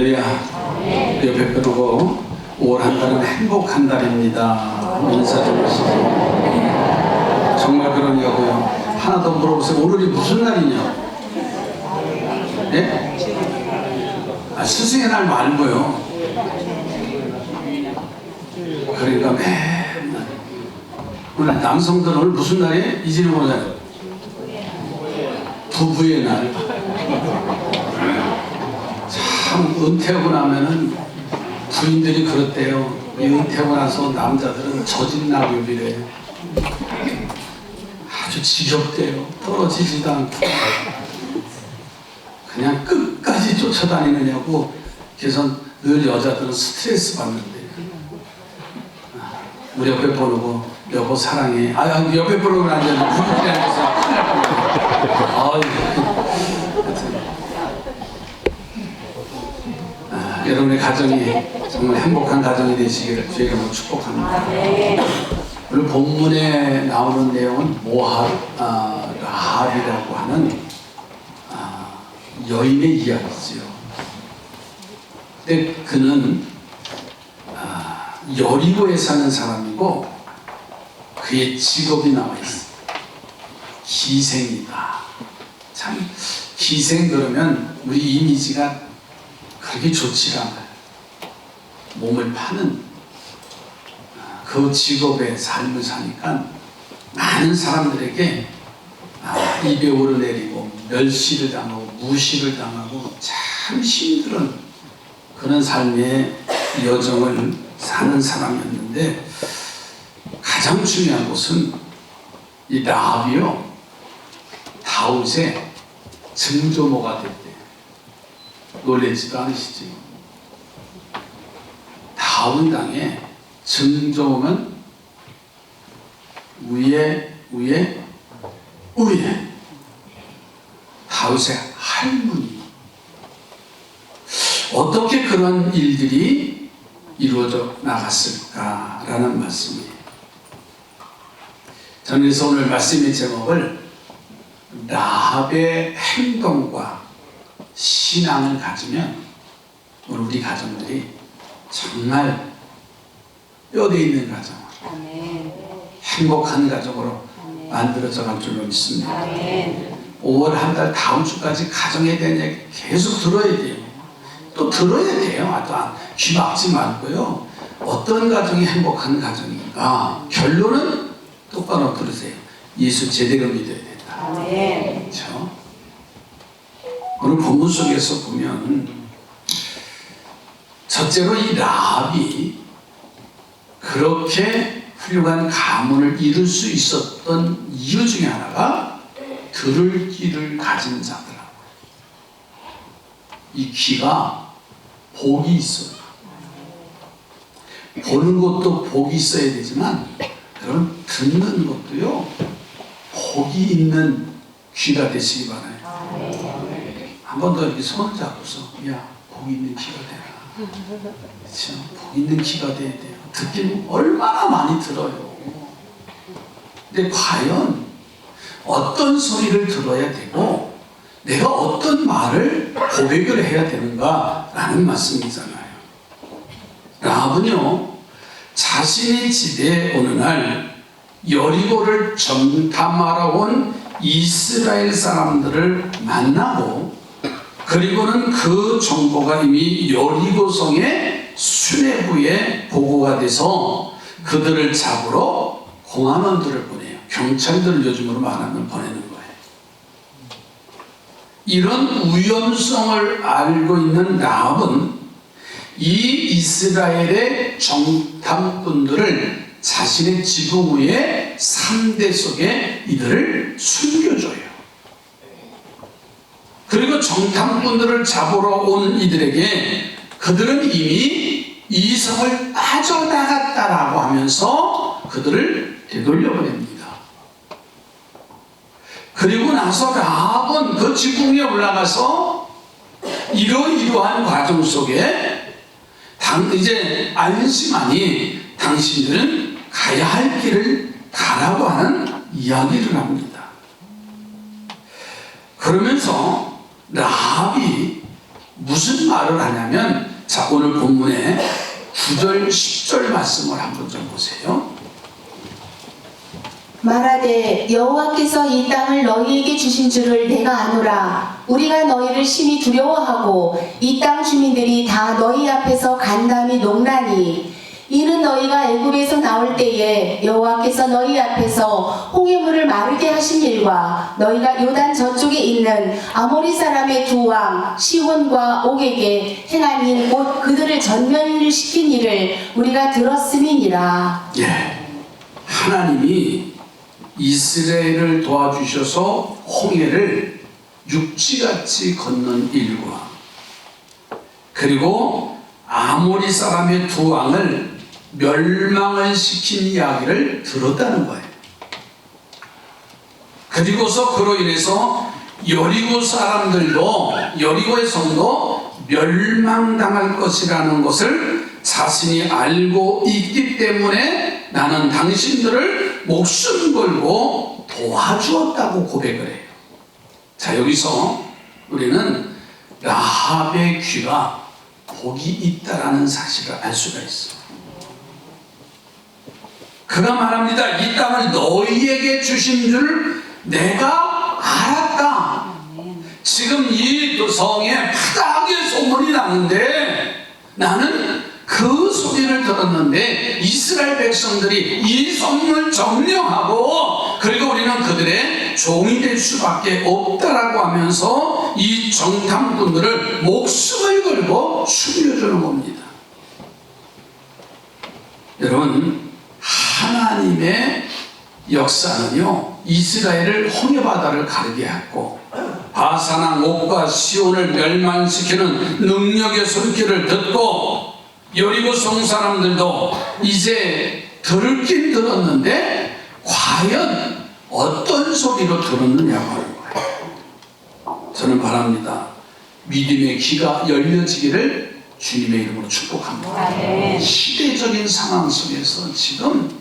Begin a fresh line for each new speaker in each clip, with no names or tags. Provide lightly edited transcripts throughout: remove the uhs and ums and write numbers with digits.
할렐루야. 옆에 펴두고 5월 한 달은 행복한 달입니다. 인사 좀 하시죠. 정말 그러냐고요. 하나 더 물어보세요. 오늘이 무슨 날이냐? 예? 스승의 날 말고요. 그러니까 맨날 오늘 남성들은 오늘 무슨 날이에요? 이제는 뭐냐? 부부의 날. 참 은퇴하고 나면은 부인들이 그렇대요. 이 은퇴하고 나서 남자들은 젖은 낙엽이래요. 아주 지겹대요. 떨어지지도 않고 그냥 끝까지 쫓아다니느냐고. 그래서 늘 여자들은 스트레스 받는데 우리 옆에 보고 여보 사랑해. 옆에 보는 앉아서 부부끼리 앉아서 여러분의 가정이 정말 행복한 가정이 되시기를 주의 이름으로 축복합니다. 오늘 본문에 나오는 내용은 라합이라고 하는 여인의 이야기지요. 근데 그는 여리고에 사는 사람이고 그의 직업이 나와 있어요. 기생이다. 참 기생 그러면 우리 이미지가 그렇게 좋지 않아요. 몸을 파는 그 직업의 삶을 사니까 많은 사람들에게 입에 오르내리고 멸시를 당하고 무시를 당하고 참 힘든 그런 삶의 여정을 사는 사람이었는데, 가장 중요한 것은 이 라합이요 다윗의 증조모가 됐대요. 놀라지도 않으시죠? 다윗 땅에 증조모면 위에 다윗의 할머니. 어떻게 그런 일들이 이루어져 나갔을까라는 말씀이에요. 저는 그래서 오늘 말씀의 제목을 라합의 행동과 신앙을 가지면 우리 가정들이 정말 뼈대 있는 가정, 행복한 가정으로 만들어져 갈 줄로 믿습니다. 5월 한 달 다음 주까지 가정에 대한 얘기 계속 들어야 돼요. 또 들어야 돼요. 귀 막지 말고요. 어떤 가정이 행복한 가정인가? 결론은 똑바로 들으세요. 예수 제대로 믿어야 된다. 그렇죠? 오늘 본문 속에서 보면 첫째로 이 라합이 그렇게 훌륭한 가문을 이룰 수 있었던 이유 중에 하나가 들을 귀를 가진 자더라고요. 이 귀가 복이 있어요. 보는 것도 복이 있어야 되지만 여러분 듣는 것도요 복이 있는 귀가 되시기 바라요. 한 번 더 이렇게 손을 잡고서 야, 복 있는 귀가 되라. 그렇죠? 복 있는 귀가 돼야 돼요. 듣기는 얼마나 많이 들어요. 근데 과연 어떤 소리를 들어야 되고 내가 어떤 말을 고백을 해야 되는가라는 말씀이잖아요. 라합은요 자신의 집에 어느 날 여리고를 정탐하러 온 이스라엘 사람들을 만나고, 그리고는 그 정보가 이미 여리고성의 수뇌부에 보고가 돼서 그들을 잡으러 공안원들을 보내요. 경찰들을 요즘으로 말하면 보내는 거예요. 이런 위험성을 알고 있는 라합은 이 이스라엘의 정탐꾼들을 자신의 지붕 위에 3대 속에 이들을 숨겨줘요. 그리고 정탐꾼들을 잡으러 온 이들에게 그들은 이미 이 성을 빠져나갔다라고 하면서 그들을 되돌려보냅니다. 그리고 나서 라합은 그 지붕 위에 올라가서 이러한 과정 속에 이제 안심하니 당신들은 가야 할 길을 가라고 하는 이야기를 합니다. 그러면서 라합이 무슨 말을 하냐면, 자, 오늘 본문에 9절, 10절 말씀을 한번 좀 보세요.
말하되 여호와께서 이 땅을 너희에게 주신 줄을 내가 아노라. 우리가 너희를 심히 두려워하고 이 땅 주민들이 다 너희 앞에서 간담이 농나니 이는 너희가 애굽에서 나올 때에 여호와께서 너희 앞에서 홍해물을 마르게 하신 일과 너희가 요단 저쪽에 있는 아모리 사람의 두 왕 시혼과 옥에게 행한 일 곧 그들을 전멸시킨 일을 우리가 들었음이니라.
예, 하나님이 이스라엘을 도와주셔서 홍해를 육지같이 건넌 일과, 그리고 아모리 사람의 두 왕을 멸망을 시킨 이야기를 들었다는 거예요. 그리고서 그로 인해서 여리고 사람들도, 여리고의 성도 멸망당할 것이라는 것을 자신이 알고 있기 때문에 나는 당신들을 목숨 걸고 도와주었다고 고백을 해요. 자, 여기서 우리는 라합의 귀가 복이 있다라는 사실을 알 수가 있어요. 그가 말합니다. 이 땅을 너희에게 주신 줄 내가 알았다. 지금 이 성에 바닥에 소문이 나는데 나는 그 소리를 들었는데 이스라엘 백성들이 이 성을 점령하고 그리고 우리는 그들의 종이 될 수밖에 없다라고 하면서 이 정탐꾼들을 목숨을 걸고 죽여주는 겁니다. 여러분, 하나님의 역사는요, 이스라엘을 홍해바다를 가르게 했고 바산왕 옥과 시온을 멸망시키는 능력의 손길을 듣고 여리고 성 사람들도 이제 들을긴 들었는데 과연 어떤 소리로 들었느냐고 하는 거예요. 저는 바랍니다. 믿음의 귀가 열려지기를 주님의 이름으로 축복합니다. 시대적인 상황 속에서 지금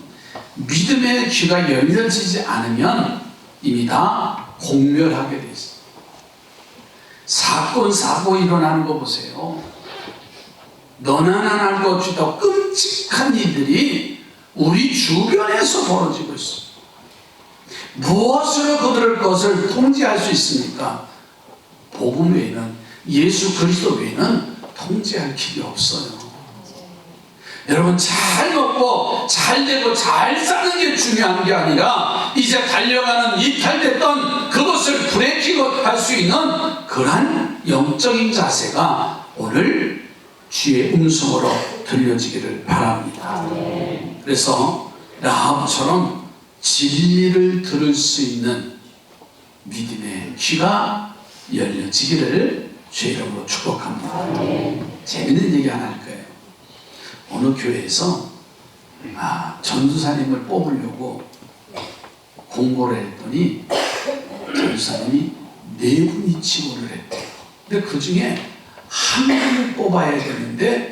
믿음의 귀가 열려지지 않으면 이미 다 공멸하게 돼 있어요. 사건, 사고 일어나는 거 보세요. 너나 나나 알 것 없이 더 끔찍한 일들이 우리 주변에서 벌어지고 있어요. 무엇으로 그들의 것을 통제할 수 있습니까? 복음 외에는, 예수 그리스도 외에는 통제할 길이 없어요. 여러분, 잘 먹고 잘 되고 잘 사는 게 중요한 게 아니라 이제 달려가는 이탈됐던 그것을 브레이킹 할 수 있는 그러한 영적인 자세가 오늘 주의 음성으로 들려지기를 바랍니다. 그래서 라합처럼 진리를 들을 수 있는 믿음의 귀가 열려지기를 주의 이름으로 축복합니다. 재밌는 얘기 하나 할 거예요. 어느 교회에서 전도사님을 뽑으려고 공고를 했더니 전도사님이 4분이 지원을 했대요. 근데 그 중에 한 분을 뽑아야 되는데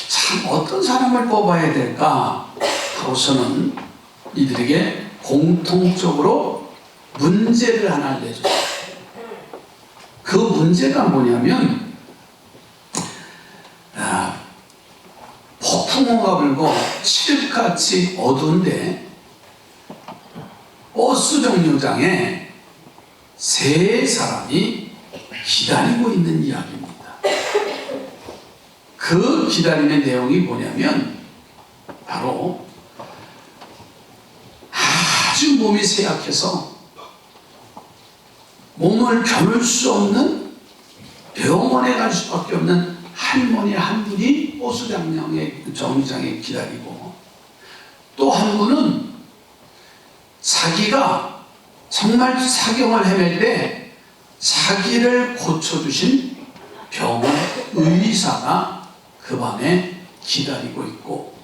참 어떤 사람을 뽑아야 될까 하고서는 이들에게 공통적으로 문제를 하나 내줬어요. 그 문제가 뭐냐면 폭풍우가 불고 칠흑같이 어두운데 버스 정류장에 3사람이 기다리고 있는 이야기입니다. 그 기다림의 내용이 뭐냐면 바로 아주 몸이 쇠약해서 몸을 겨눌 수 없는 병원에 갈 수밖에 없는 할머니 한 분이 버스 정류장에 기다리고, 또 한 분은 자기가 정말 사경을 헤맬 때 자기를 고쳐주신 병원 의사가 그 밤에 기다리고 있고,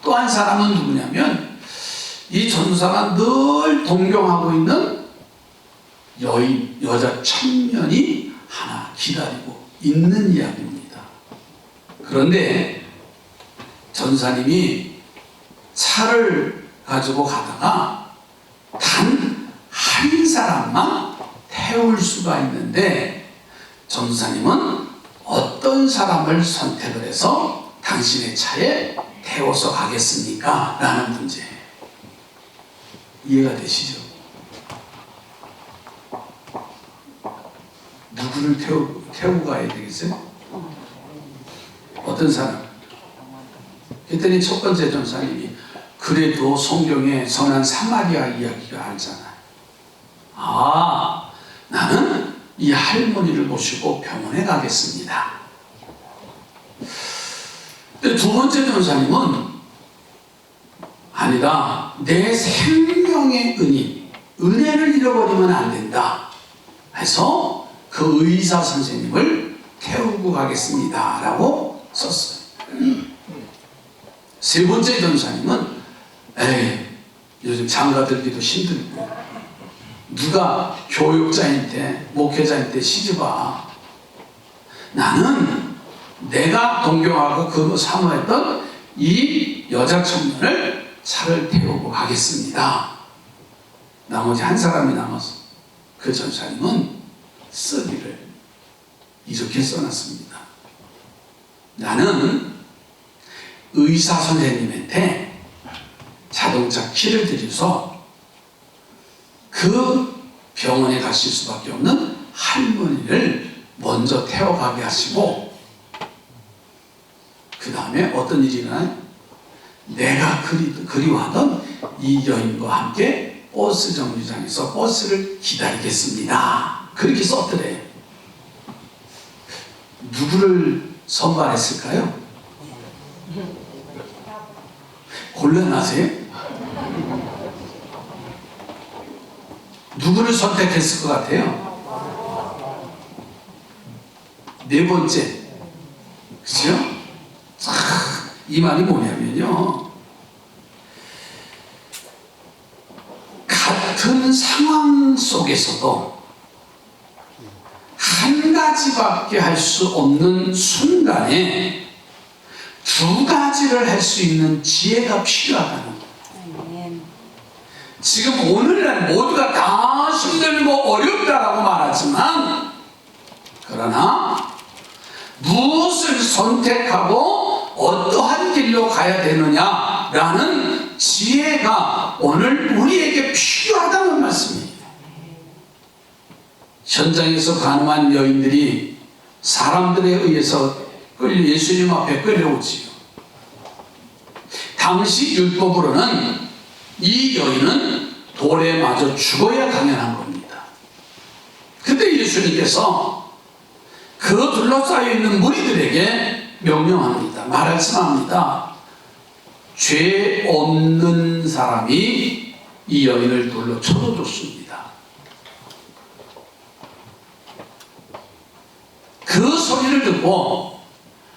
또 한 사람은 누구냐면 이 전도사가 늘 동경하고 있는 여자 청년이 하나 기다리고 있는 이야기입니다. 그런데 전사님이 차를 가지고 가다가 단 한 사람만 태울 수가 있는데 전사님은 어떤 사람을 선택을 해서 당신의 차에 태워서 가겠습니까? 라는 문제예요. 이해가 되시죠? 누구를 태우고 가야 되겠어요? 어떤 사람? 그랬더니 첫 번째 전사님이 그래도 성경에 선한 사마리아 이야기가 알잖아요. 아, 나는 이 할머니를 모시고 병원에 가겠습니다. 두 번째 전사님은 아니다. 내 생명의 은혜를 잃어버리면 안 된다. 해서 그 의사 선생님을 태우고 가겠습니다. 라고 썼어요. 세 번째 전사님은 요즘 장가들기도 힘들고 누가 교육자인데 목회자인데 시집와. 나는 내가 동경하고 그 사모했던 이 여자 청년을 차를 태우고 가겠습니다. 나머지 한 사람이 남아서 그 전사님은 쓰기를 이렇게 써놨습니다. 나는 의사 선생님한테 자동차 키를 드려서 그 병원에 가실 수밖에 없는 할머니를 먼저 태워가게 하시고 그 다음에 어떤 일이 일어나요? 내가 그리워하던 이 여인과 함께 버스 정류장에서 버스를 기다리겠습니다. 그렇게 썼더래요. 누구를 선발했을까요? 곤란하세요? 누구를 선택했을 것 같아요? 네 번째. 그죠? 이 말이 뭐냐면요. 같은 상황 속에서도 한 가지밖에 할 수 없는 순간에 두 가지를 할 수 있는 지혜가 필요하다는 거예요. 지금 오늘날 모두가 다 힘들고 어렵다라고 말하지만 그러나 무엇을 선택하고 어떠한 길로 가야 되느냐라는 지혜가 오늘 우리에게 필요하다는 말씀입니다. 현장에서 가늠한 여인들이 사람들에 의해서 예수님 앞에 끌려오지요. 당시 율법으로는 이 여인은 돌에 맞아 죽어야 당연한 겁니다. 그때 예수님께서 그 둘러싸여 있는 무리들에게 명령합니다. 말씀합니다. 죄 없는 사람이 이 여인을 돌로 쳐줬습니다. 그 소리를 듣고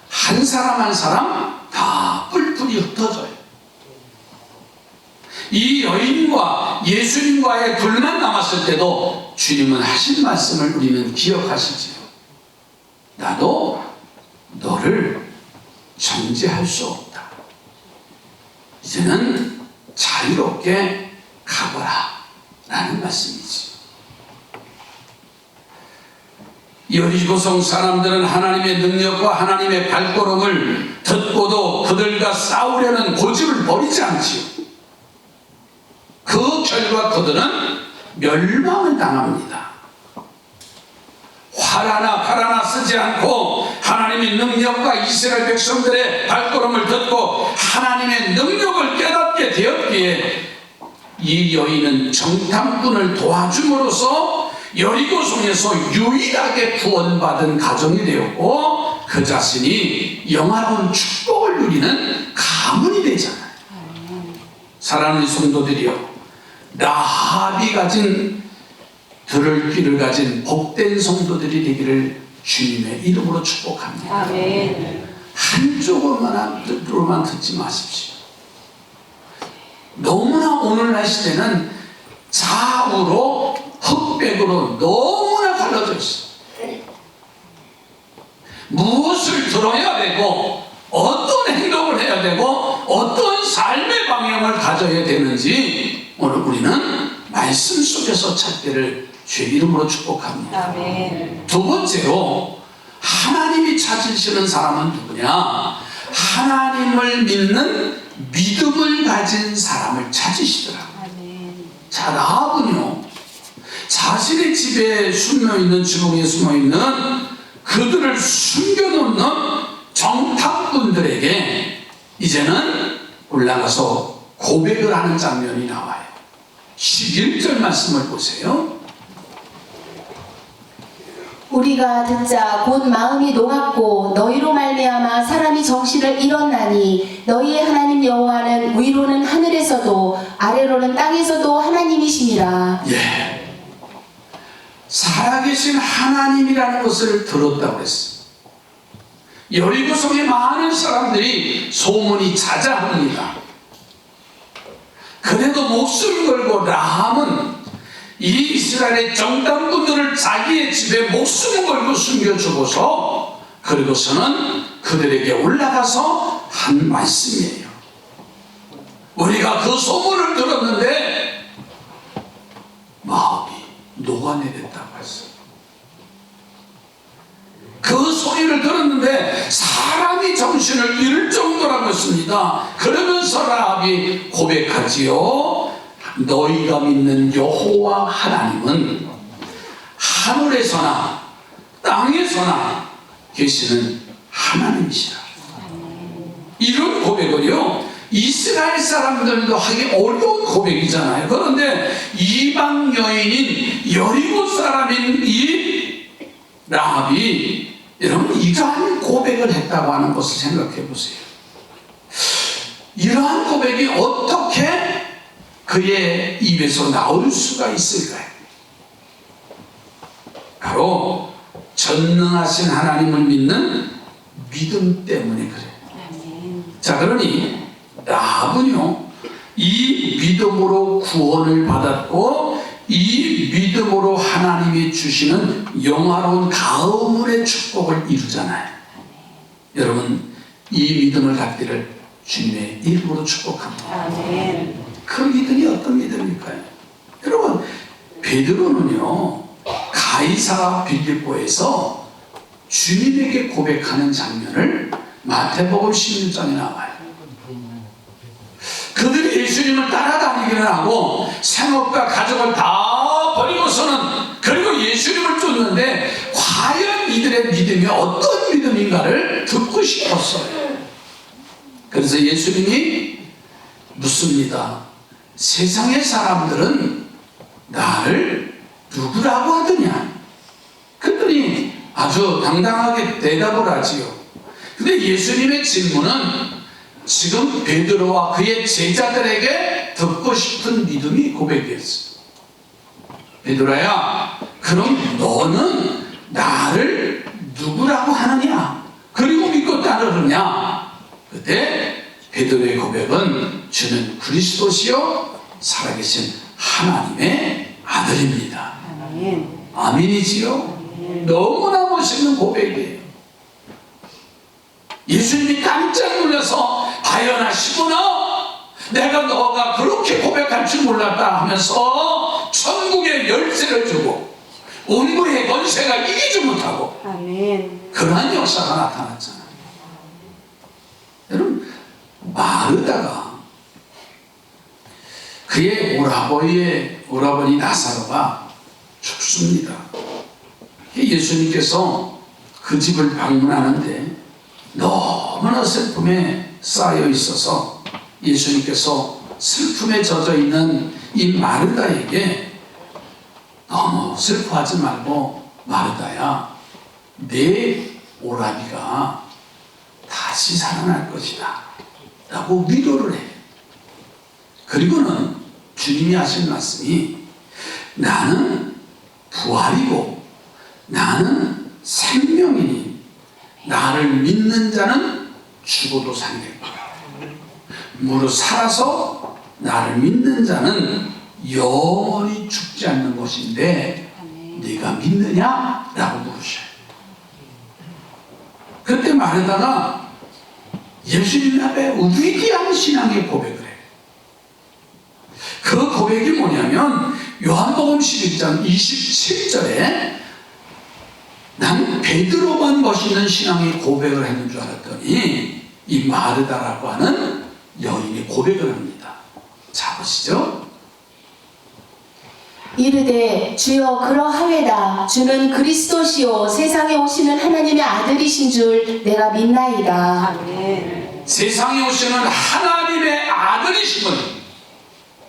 한 사람 한 사람 다 뿔뿔이 흩어져요. 이 여인과 예수님과의 둘만 남았을 때도 주님은 하신 말씀을 우리는 기억하시지요. 나도 너를 정죄할 수 없다. 이제는 자유롭게 가거라 라는 말씀이지. 여리고성 사람들은 하나님의 능력과 하나님의 발걸음을 듣고도 그들과 싸우려는 고집을 버리지 않지요. 그 결과 그들은 멸망을 당합니다. 화라나 가라나 쓰지 않고 하나님의 능력과 이스라엘 백성들의 발걸음을 듣고 하나님의 능력을 깨닫게 되었기에 이 여인은 정탐꾼을 도와줌으로써 여리고성에서 유일하게 구원받은 가정이 되었고 그 자신이 영화로운 축복을 누리는 가문이 되잖아요. 사랑하는 성도들이여, 라합이 가진 들을 귀를 가진 복된 성도들이 되기를 주님의 이름으로 축복합니다.
아멘.
한쪽으로만 듣지 마십시오. 너무나 오늘날 시대는 좌우로 흑백으로 너무나 갈라져 있어요. 무엇을 들어야 되고 어떤 행동을 해야 되고 어떤 삶의 방향을 가져야 되는지 오늘 우리는 말씀 속에서 찾기를 주의 이름으로 축복합니다.
아멘.
두 번째로 하나님이 찾으시는 사람은 누구냐? 하나님을 믿는 믿음을 가진 사람을 찾으시더라고요. 자, 라합은요, 자신의 집에 숨어있는, 지붕에 숨어있는 그들을 숨겨놓는 정탐꾼들에게 이제는 올라가서 고백을 하는 장면이 나와요. 11절 말씀을 보세요.
우리가 듣자 곧 마음이 녹았고 너희로 말미암아 사람이 정신을 잃었나니 너희의 하나님 여호와는 위로는 하늘에서도 아래로는 땅에서도 하나님이시니라.
예, 살아계신 하나님이라는 것을 들었다고 그랬어요. 여리고성에 많은 사람들이 소문이 자자합니다. 그래도 목숨 걸고 라합은 이 이스라엘의 정탐꾼들을 자기의 집에 목숨 걸고 숨겨주고서 그리고서는 그들에게 올라가서 한 말씀이에요. 우리가 그 소문을 들었는데 마음이 녹아내렸다고 했어요. 그 소리를 들었는데 사람이 정신을 잃을 정도라고 했습니다. 그러면서 라합이 고백하지요. 너희가 믿는 여호와 하나님은 하늘에서나 땅에서나 계시는 하나님이시라. 이런 고백을요, 이스라엘 사람들도 하기 어려운 고백이잖아요. 그런데 이방 여인인 여리고 사람인 이 라합이 여러분 이러한 고백을 했다고 하는 것을 생각해 보세요. 이러한 고백이 어떻게 그의 입에서 나올 수가 있을까요? 바로 전능하신 하나님을 믿는 믿음 때문에 그래요. 자, 그러니 라합은요, 이 믿음으로 구원을 받았고 이 믿음으로 하나님이 주시는 영화로운 가문의 축복을 이루잖아요. 여러분, 이 믿음을 갖기를 주님의 이름으로 축복합니다. 그 믿음이 어떤 믿음일까요? 여러분, 베드로는요, 가이사 빌립보에서 주님에게 고백하는 장면을 마태복음 16장에 나와요. 그들이 예수님을 따라다니기는 하고 생업과 가족을 다 버리고서는 그리고 예수님을 쫓는데 과연 이들의 믿음이 어떤 믿음인가를 듣고 싶었어요. 그래서 예수님이 묻습니다. 세상의 사람들은 나를 누구라고 하더냐? 그랬더니 아주 당당하게 대답을 하지요. 근데 예수님의 질문은 지금 베드로와 그의 제자들에게 듣고 싶은 믿음이 고백이었어요. 베드로야, 그럼 너는 나를 누구라고 하느냐? 그리고 믿고 따르느냐? 그때 베드로의 고백은 주는 그리스도시요 살아계신 하나님의 아들입니다. 아멘이지요? 너무나 멋있는 고백이에요. 예수님이 깜짝 놀라서 하연하시구나, 내가 너가 그렇게 고백할 줄 몰랐다 하면서 천국의 열쇠를 주고 음부의 권세가 이기지 못하고 그러한 역사가 나타났잖아요. 여러분, 마르다가 그의 오라버니 나사로가 죽습니다. 예수님께서 그 집을 방문하는데 너무나 슬픔에 쌓여 있어서 예수님께서 슬픔에 젖어 있는 이 마르다에게 너무 슬퍼하지 말고 마르다야, 내 오라비가 다시 살아날 것이다 라고 위로를 해. 그리고는 주님이 하신 말씀이 나는 부활이고 나는 생명이니 나를 믿는 자는 죽어도 살겠고 무릇 살아서 나를 믿는 자는 영원히 죽지 않는 것인데 네가 믿느냐? 라고 물으셔요. 그때 마르다가 예수님 앞에 위대한 신앙의 고백을 해요. 그 고백이 뭐냐면 요한복음 11장 27절에 나는 베드로만 멋있는 신앙의 고백을 했는 줄 알았더니 이 마르다라고 하는 여인이 고백을 합니다. 자 보시죠.
이르되 주여 그러하외다. 주는 그리스도시요 세상에 오시는 하나님의 아들이신 줄 내가 믿나이다.
아멘.
세상에 오시는 하나님의 아들이심을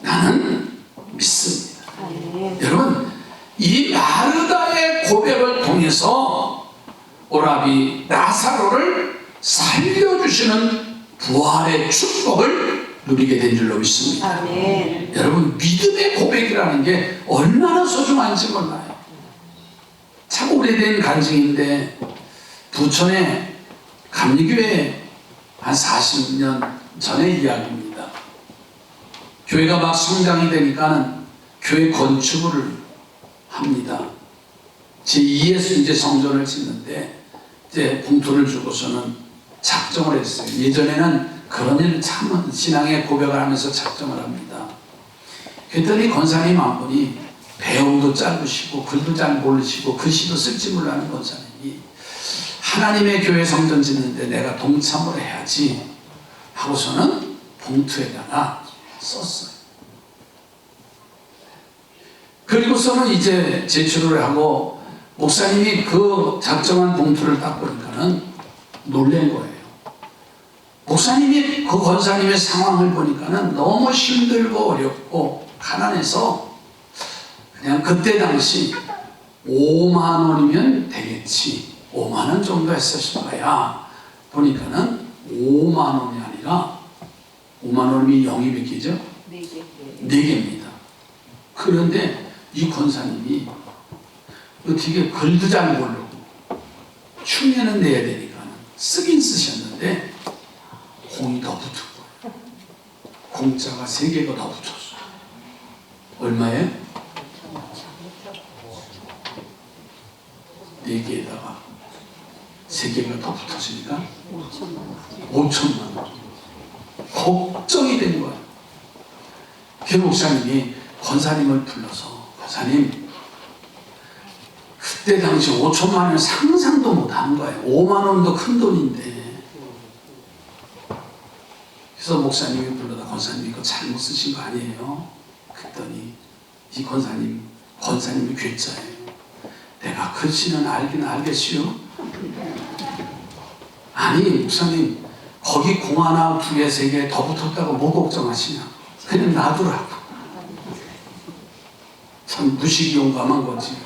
나는 믿습니다.
아멘.
여러분, 이 마르다의 고백을 통해서 오라비 나사로를 살려주시는 부활의 축복을 누리게 된 줄로 믿습니다.
아멘.
여러분, 믿음의 고백이라는 게 얼마나 소중한지 몰라요. 참 오래된 간증인데 부천에 감리교회 한 40년 전의 이야기입니다. 교회가 막 성장이 되니까는 교회 건축을 합니다. 제2의 이제 성전을 짓는데 이제 봉투를 주고서는 작정을 했어요. 예전에는 그런 일 참 신앙의 고백을 하면서 작정을 합니다. 그랬더니 권사님 한 분이 배움도 짧으시고 글도 잘 모르시고 글씨도 쓸지 몰라는 권사님이 하나님의 교회 성전 짓는데 내가 동참을 해야지 하고서는 봉투에다가 썼어요. 그리고서는 이제 제출을 하고 목사님이 그 작정한 봉투를 딱 보니까는 놀란 거예요. 목사님이 그 권사님의 상황을 보니까는 너무 힘들고 어렵고 가난해서 그냥 그때 당시 5만 원이면 되겠지. 5만 원 정도 했었을 거야. 보니까는 5만 원이 아니라 5만 원이면 0이 몇 개죠? 4개입니다. 그런데 이 권사님이 어떻게 글도 잘 모르고 흉내는 내야 되니까 쓰긴 쓰셨는데 공이 더 붙은 거예요. 공짜가 3개가 더 붙었어요. 얼마예요? 4개에다가 3개가 더 붙었으니까 5천만 원. 걱정이 된 거예요. 그 목사님이 권사님을 불러서 권사님 그때 당시 5천만 원을 상상도 못한 거예요. 5만 원도 큰 돈인데. 그래서 목사님이 불러다 권사님 이거 잘못 쓰신 거 아니에요? 그랬더니 이 권사님이 괴짜예요. 내가 글씨는 알긴 알겠시요? 아니 목사님 거기 공 하나 2개 3개 더 붙었다고 뭐 걱정하시냐? 그냥 놔두라고. 참 무식이 용감한 거지.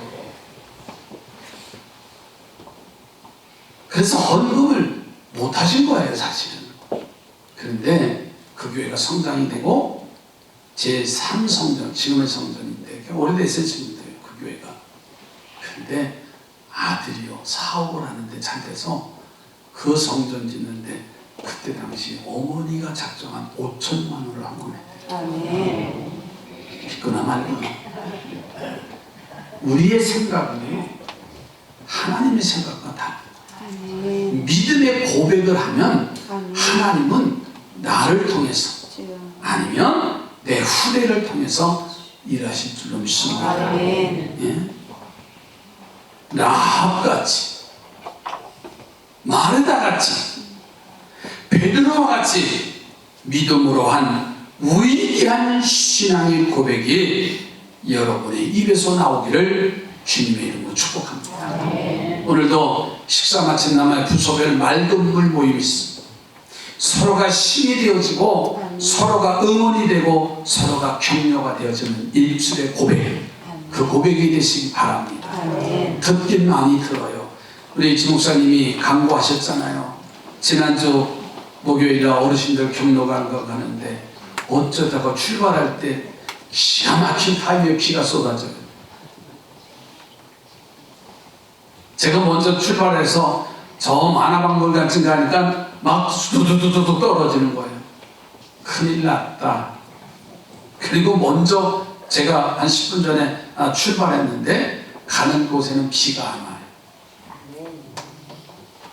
그래서 헌금을 못 하신 거예요 사실은. 그런데 그 교회가 성장이 되고 제3성전, 지금의 성전인데 오래됐어요 지금도요 그 교회가. 그런데 아들이요 사업을 하는데 잘 돼서 그 성전 짓는데 그때 당시 어머니가 작정한 5천만 원을 헌금했대요.
아멘.
믿거나 말거나. 우리의 생각은요 하나님의 생각과 달라요.
아멘.
믿음의 고백을 하면
아멘.
하나님은 나를 통해서 아니면 내 후대를 통해서 일하실 줄로 믿습니다.
아멘.
예? 라합같이 마르다같이 베드로와같이 믿음으로 한 위대한 신앙의 고백이 여러분의 입에서 나오기를 주님의 이름으로 축복합니다.
아멘.
오늘도 식사 마친 남의 부소별 맑은 물 모임이 있습니다. 서로가 힘이 되어지고 서로가 응원이 되고 서로가 격려가 되어지는 일출의 고백, 그 고백이 되시기 바랍니다.
아멘.
듣긴 많이 들어요. 우리 지 목사님이 강구하셨잖아요. 지난주 목요일에 어르신들 격려관 가는데 어쩌다가 출발할 때 기가 막힌 타이밍에 비가 쏟아져요. 제가 먼저 출발해서 저 만화박물관쯤 가니까 막 두두두두두 떨어지는 거예요. 큰일 났다. 그리고 먼저 제가 한 10분 전에 출발했는데 가는 곳에는 비가 안 와요.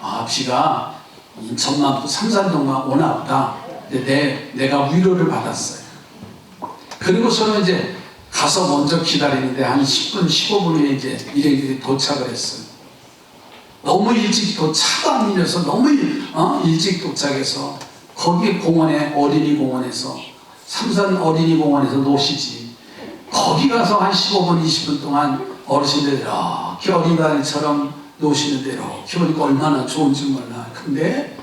아, 비가 인천만 삼산동만 오나 보다. 내가 위로를 받았어요. 그리고서는 이제 가서 먼저 기다리는데 한 10분, 15분 후에 이제 일행들이 도착을 했어요. 너무 일찍 또 차도 안 밀려서 너무 일찍 도착해서 거기 공원에 어린이 공원에서 삼산 어린이 공원에서 노시지. 거기 가서 한 15분 20분 동안 어르신들 이렇게 어린아이처럼 노시는데 이렇게 보니까 얼마나 좋은지 몰라. 근데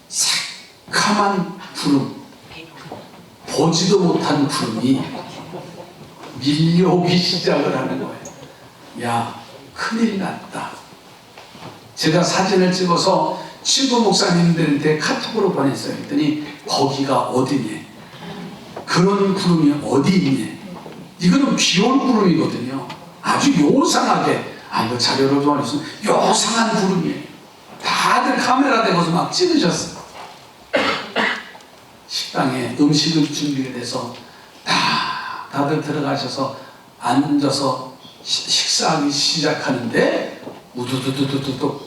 새카만 구름, 보지도 못한 구름이 밀려오기 시작을 하는 거예요. 야, 큰일 났다. 제가 사진을 찍어서 친구 목사님들한테 카톡으로 보냈어요. 했더니 거기가 어디냐, 그런 구름이 어디 있냐. 이거는 비올 구름이거든요. 아주 요상하게, 이거 자료로 좀 알려주세요. 요상한 구름이에요. 다들 카메라 대고서 막 찍으셨어요. 식당에 음식을 준비가 돼서 다들 들어가셔서 앉아서 식사하기 시작하는데 우두두두두두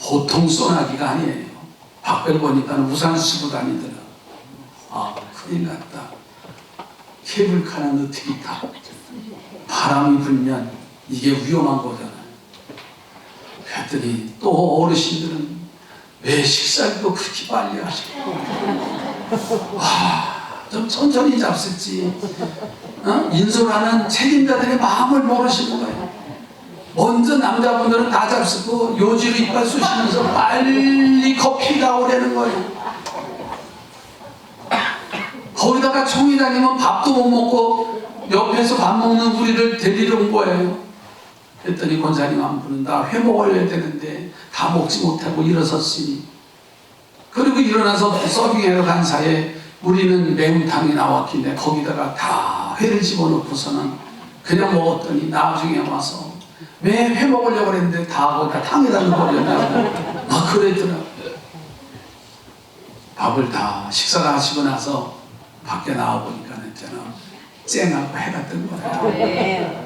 보통 소나기가 아니에요. 밖을 보니까 우산 쓰고 다니더라. 큰일 났다. 케이블카는 어떻게 타? 바람이 불면 이게 위험한 거잖아요. 그랬더니 또 어르신들은 왜 식사를 또 그렇게 빨리 하시고, 좀 천천히 잡수지. 인솔하는 책임자들의 마음을 모르시는 거예요. 먼저 남자분들은 다 잡수고 요지로 이빨 쑤시면서 빨리 커피가 오려는 거예요. 거기다가 총회장님은 밥도 못 먹고 옆에서 밥 먹는 우리를 데리러 온 거예요. 그랬더니 권사님 한 분은 나 회 먹어야 되는데 다 먹지 못하고 일어섰으니, 그리고 일어나서 서빙하러 간 사이에 우리는 매운탕이 나왔길래 거기다가 다 회를 집어넣고서는 그냥 먹었더니 나중에 와서 왜 회 먹으려고 그랬는데 다 거기다 탕에다 넣어버렸냐고 막 그랬더라고요. 밥을 다 식사를 하시고 나서 밖에 나와보니까 있잖아, 쨍하고 해가 뜬 거예요.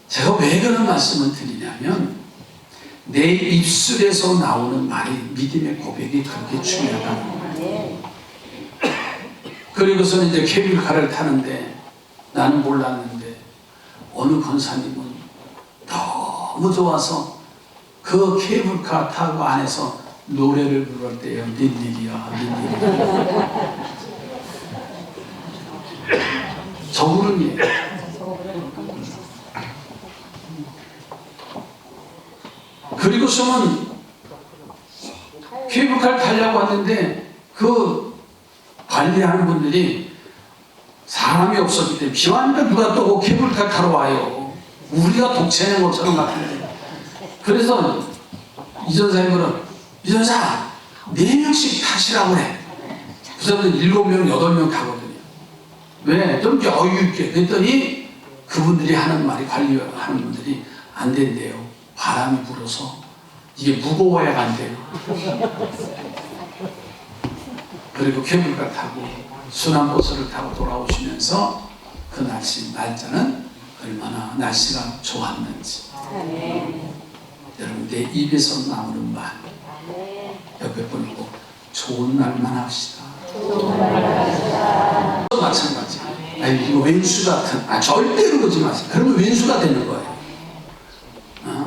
제가 왜 그런 말씀을 드리냐면, 내 입술에서 나오는 말이, 믿음의 고백이 그렇게 중요하다는 거예요. 그리고서는 이제 케이블카를 타는데 나는 몰랐는데 어느 권사님은 너무 좋아서 그 케이블카 타고 안에서 노래를 부를 때요. 웬일이야, 웬일이야. 저구름이에요. 그리고서는 케이블카를 타려고 하는데 그 관리하는 분들이 사람이 없었기 때문에, 비 와니까 누가 또 케이블카 타러 와요. 우리가 독채는 것처럼 같은데. 그래서 이전사님은 이전사 4명씩 타시라고 그래. 그 사람들 7명, 8명 타거든요. 왜? 좀 여유 있게. 그랬더니 그분들이 하는 말이, 관리하는 분들이 안 된대요. 바람이 불어서 이게 무거워야 간대요. 그리고 케이블카 타고 순환버스를 타고 돌아오시면서 그 날짜는 얼마나 날씨가 좋았는지. 여러분, 내 입에서 나오는 말, 옆에 보고 좋은 날만 합시다. 마찬가지. 이거 왼수 같은, 절대로 그러지 마세요. 그러면 왼수가 되는 거예요.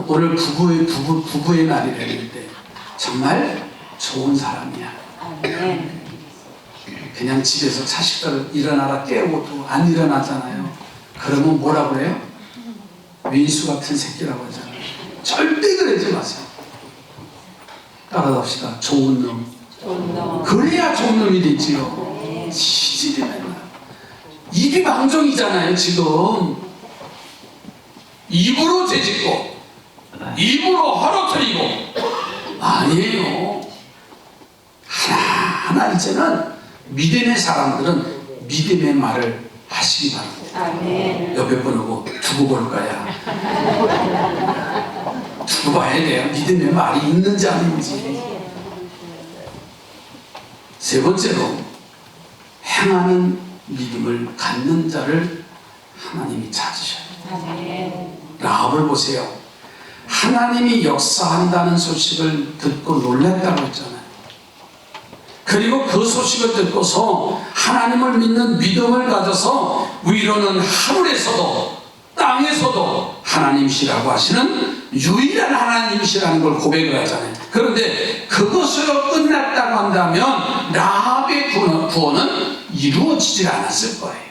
오늘 부부의 날이라는 때 정말 좋은 사람이야. 그냥 집에서 자식들 일어나라 깨우고 또 안 일어나잖아요. 그러면 뭐라 그래요? 왼수 같은 새끼라고 하잖아요. 절대 그러지 마세요. 따라합시다. 좋은 놈. 그래야 좋은 놈이 되지요. 시질이 맨날. 입이 방종이잖아요. 지금 입으로 죄짓고 입으로 허러뜨리고, 아니에요. 하나하나 이제는 믿음의 사람들은 믿음의 말을 하시기 바랍니다. 옆에 보고 두고 볼 거야. 두고 봐야 돼요. 믿음의 말이 있는지 아닌지. 세 번째로, 행하는 믿음을 갖는 자를 하나님이 찾으셔야 돼요. 라합을 보세요. 하나님이 역사한다는 소식을 듣고 놀랐다고 했잖아요. 그리고 그 소식을 듣고서 하나님을 믿는 믿음을 가져서 위로는 하늘에서도 땅에서도 하나님이시라고 하시는 유일한 하나님이시라는 걸 고백을 하잖아요. 그런데 그것으로 끝났다고 한다면 라합의 구원은 이루어지질 않았을 거예요.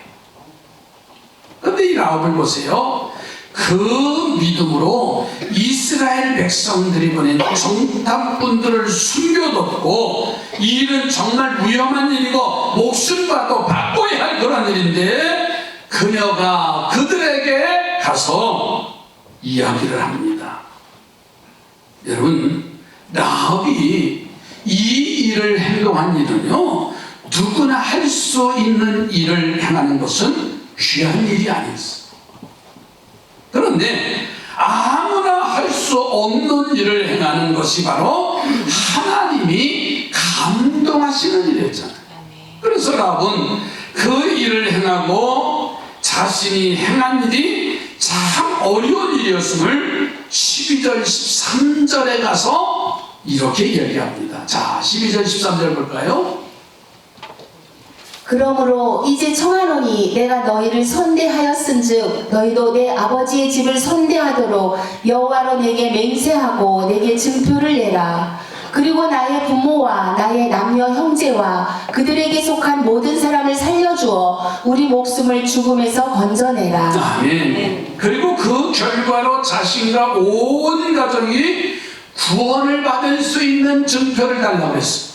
그런데 이 라합을 보세요. 그 믿음으로 이스라엘 백성들이 보낸 정탐꾼들을 숨겨뒀고, 이 일은 정말 위험한 일이고 목숨과도 바꿔야 할 그런 일인데 그녀가 그들에게 가서 이야기를 합니다. 여러분, 라합이 이 일을 행동한 일은요, 누구나 할 수 있는 일을 행하는 것은 귀한 일이 아니었어요. 그런데 아무나 할 수 없는 일을 행하는 것이 바로 하나님이 감동하시는 일이었잖아요. 그래서 라합은 그 일을 행하고 자신이 행한 일이 참 어려운 일이었음을 12절 13절에 가서 이렇게 이야기합니다. 자, 12절 13절 볼까요?
그러므로 이제 청하노니 내가 너희를 선대하였은즉 너희도 내 아버지의 집을 선대하도록 여호와로 내게 맹세하고 내게 증표를 내라. 그리고 나의 부모와 나의 남녀 형제와 그들에게 속한 모든 사람을 살려주어 우리 목숨을 죽음에서 건져내라.
아멘. 그리고 그 결과로 자신과 온 가족이 구원을 받을 수 있는 증표를 달라고 했어요.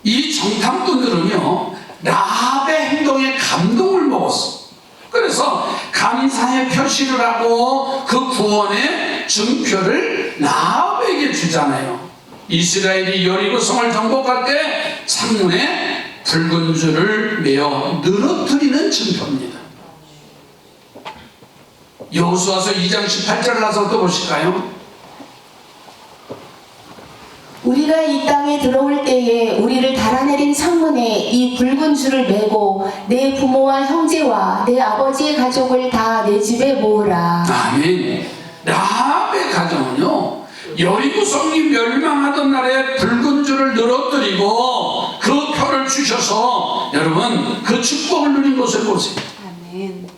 이 정탐꾼들은요, 라합의 행동에 감동을 먹었어. 그래서 감사의 표시를 하고 그 구원의 증표를 라합에게 주잖아요. 이스라엘이 여리고성을 정복할 때 창문에 붉은 줄을 매어 늘어뜨리는 증표입니다. 여호수아서 2장 18절을 가서 또 보실까요?
우리가 이 땅에 들어올 때에 우리를 달아내린 창문에 이 붉은 줄을 매고 내 부모와 형제와 내 아버지의 가족을 다 내 집에 모으라.
아멘. 라합의 가정은요, 여리고성이 멸망하던 날에 붉은 줄을 늘어뜨리고 그 표를 주셔서 여러분 그 축복을 누린 것을 보세요.
아멘.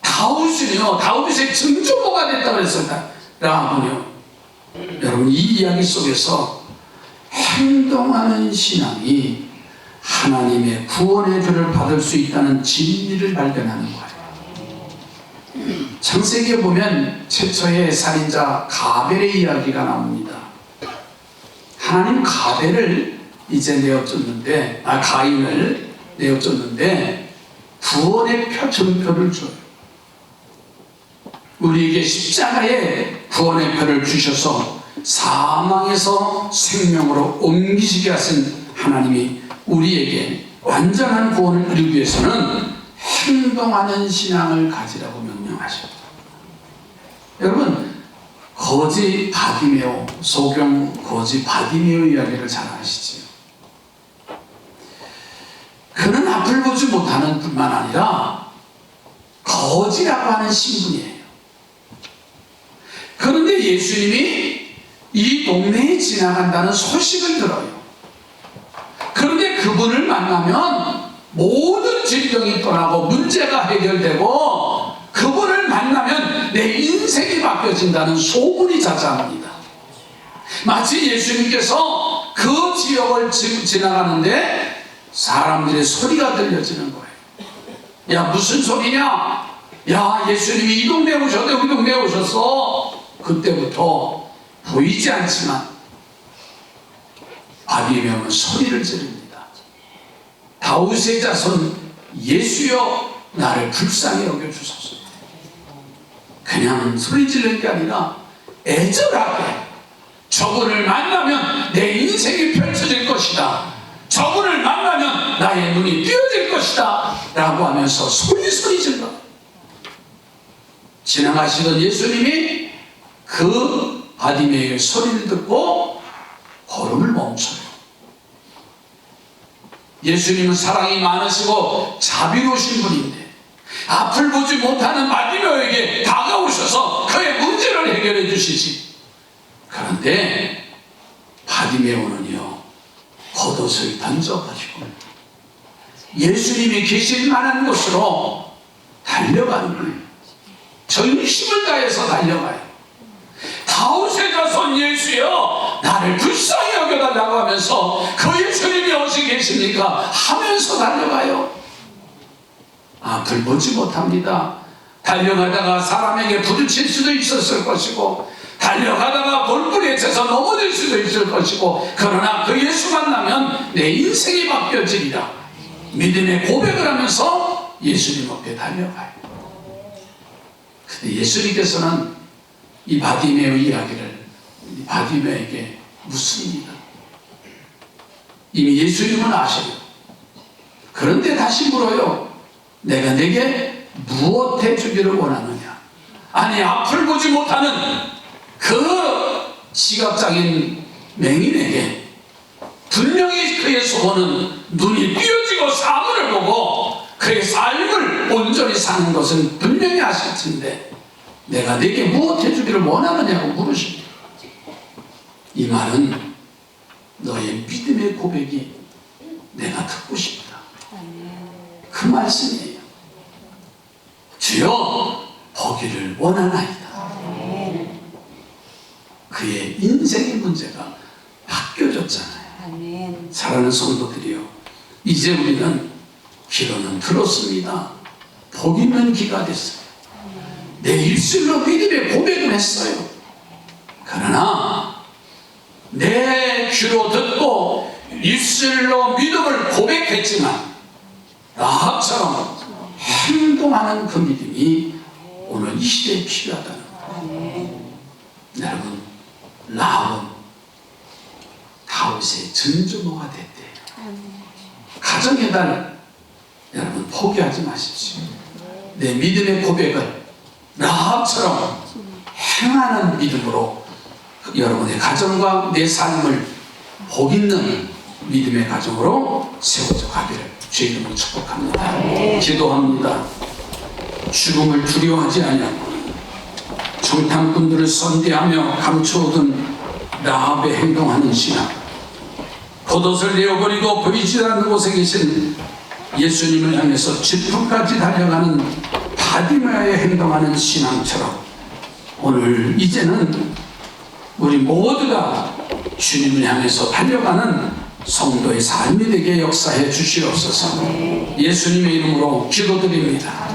다윗은요, 다윗의 증조모가 됐다고 했습니다. 라합은요, 여러분 이 이야기 속에서 행동하는 신앙이 하나님의 구원의 줄을 받을 수 있다는 진리를 발견하는 거예요. 창세기에 보면 최초의 살인자 가벨의 이야기가 나옵니다. 하나님 가벨을 이제 내어줬는데, 가인을 내어줬는데 구원의 증표를 줘요. 우리에게 십자가에 구원의 표를 주셔서 사망에서 생명으로 옮기시게 하신 하나님이 우리에게 완전한 구원을 이루기 위해서는 행동하는 신앙을 가지라고 명령하십니다. 여러분, 거지 바디메오, 소경 거지 바디메오 이야기를 잘 아시지요? 그는 앞을 보지 못하는 뿐만 아니라 거지라고 하는 신분이에요. 그런데 예수님이 이 동네에 지나간다는 소식을 들어요. 그런데 그분을 만나면 모든 질병이 떠나고 문제가 해결되고 그분을 만나면 내 인생이 바뀌어진다는 소문이 자자합니다. 마치 예수님께서 그 지역을 지나가는데 사람들의 소리가 들려지는 거예요. 야, 무슨 소리냐? 야, 예수님이 이 동네에 오셨대, 우리 동네에 오셨어. 그때부터 보이지 않지만 바디메오는 소리를 지릅니다. 다윗의 자손 예수여 나를 불쌍히 여겨주소서. 그냥 소리 지르는 게 아니라 애절하게 저분을 만나면 내 인생이 펼쳐질 것이다. 저분을 만나면 나의 눈이 띄어질 것이다. 라고 하면서 소리 질러. 지나가시던 예수님이 그 바디메오의 소리를 듣고 걸음을 멈춰요. 예수님은 사랑이 많으시고 자비로우신 분인데 앞을 보지 못하는 바디메오에게 다가오셔서 그의 문제를 해결해 주시지. 그런데 바디메오는요, 겉옷을 던져가지고 예수님이 계실 만한 곳으로 달려가는 거예요. 전심을 다해서 달려가요. 다윗의 자손 예수여 나를 불쌍히 여겨달라고 하면서 그 예수님이 어디 계십니까? 하면서 달려가요. 앞을 보지 못합니다. 달려가다가 사람에게 부딪힐 수도 있었을 것이고 달려가다가 돌부리에 쳐서 넘어질 수도 있을 것이고 그러나 그 예수 만나면 내 인생이 바뀌어지리라 믿음의 고백을 하면서 예수님 앞에 달려가요. 근데 예수님께서는 이 바디메오 이야기를 바디메오에게 묻습니다. 이미 예수님은 아셔요. 그런데 다시 물어요. 내가 내게 무엇 해주기를 원하느냐? 아니 앞을 보지 못하는 그 지각장인 맹인에게 분명히 그의 소원은 눈이 띄어지고 사물을 보고 그의 삶을 온전히 사는 것은 분명히 아실 텐데 내가 내게 무엇 해주기를 원하느냐고 물으십니다. 이 말은 너의 믿음의 고백이 내가 듣고 싶다. 그 말씀이에요. 주여 보기를 원하나이다. 그의 인생의 문제가 바뀌어졌잖아요. 사랑하는 성도들이요, 이제 우리는 귀로는 들었습니다. 보기는 귀가 됐어요. 내 입술로 믿음의 고백을 했어요. 그러나 내 귀로 듣고 입술로 믿음을 고백했지만 라합처럼 행동하는 그 믿음이 오늘 이 시대에 필요하다는 거예요. 여러분, 라합은 다윗의 전조모가 됐대요. 가정의 달 여러분 포기하지 마십시오. 내 믿음의 고백을 라합처럼 행하는 믿음으로 여러분의 가정과 내 삶을 복 있는 믿음의 가정으로 세워져 가기를 주의 이름으로 축복합니다. 기도합니다. 죽음을 두려워하지 아니하고 정탐꾼들을 선대하며 감추어둔 라합의 행동하는 신앙, 겉옷을 내어버리고 보이지 않는 곳에 계신 예수님을 향해서 질풍까지 달려가는 바디메오의 행동하는 신앙처럼 오늘 이제는 우리 모두가 주님을 향해서 달려가는 성도의 삶이 되게 역사해 주시옵소서. 예수님의 이름으로 기도드립니다.